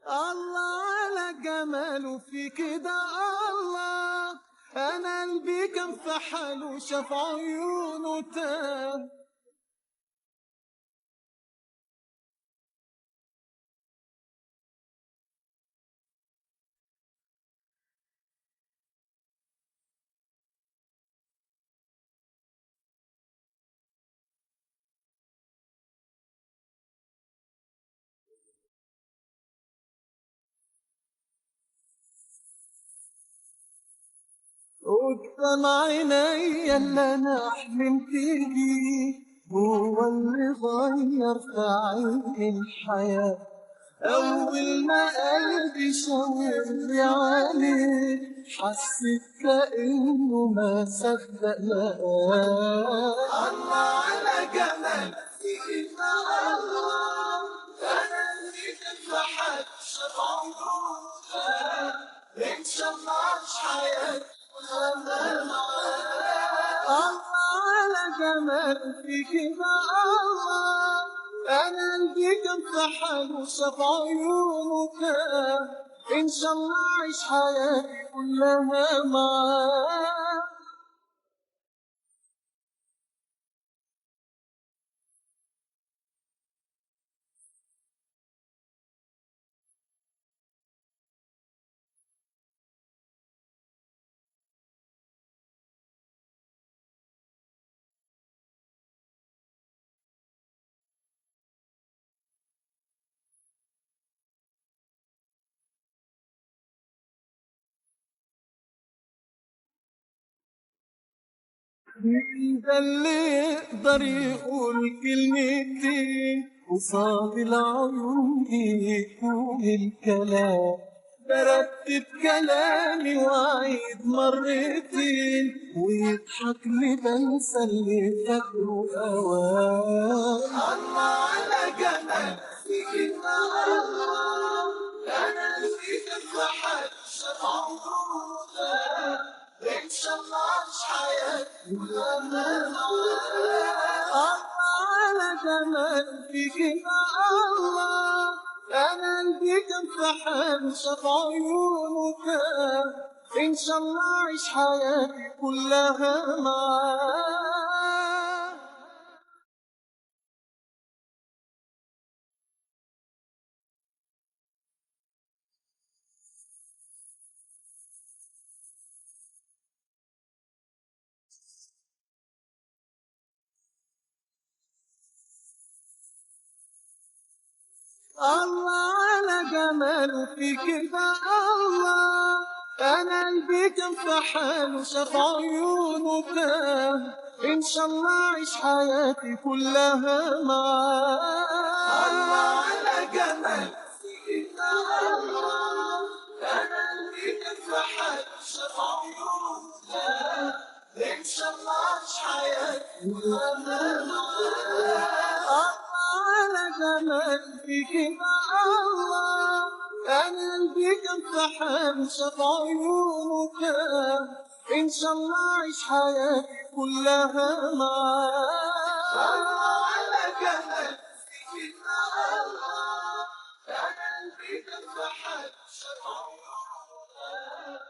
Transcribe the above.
الله على جماله في كده الله، انا قلبي كان في حاله شاف عيونه تاه. قدام عينيا اللي انا حلمت بيه، هو اللي غير في عيني الحياة. أول ما قلبي شاور لي عليه، حسيت كأنه ما صدق لقاه. الله على جمال فيك الله، أنا اللي كنت بحد شاف عمره، إن شاء الله أعيش حياتي الله على جمال فيك الله، أنا قلبي كان في حاله شاف عيونه تاه. إن شاء الله أعيش حياتي كلها معاه. مين ده اللي يقدر يقول كلمتين قصاد العيون دي يكون الكلام؟ برتب كلامي وأعيد مرتين، ويضحك لي بنسى اللي فاكره أوان. الله على جمال فيك الله، أنا اللي كنت حد شاف عمره، إن شاء الله أعيش حياتي الله على جمال فيك الله، أنا قلبي كان في حال شاف عيونه تاه. إن شاء الله أعيش حياتي كلها معاه. الله على جماله في كده الله، أنا قلبي كان في حاله شاف عيونه تاه. إن شاء الله أعيش حياتي كلها معاه. الله على جماله في كده الله، أنا قلبي كان في حاله شاف عيونه تاه. إن شاء الله أعيش حياتي كلها معاه. على جمال فيك الله، أنا قلبي كان في حال شاف عيونه تاه. إن شاء الله أعيش حياتي كلها معاه. الله على جمال فيك الله، أنا قلبي كان في حال شاف عيونه تاه.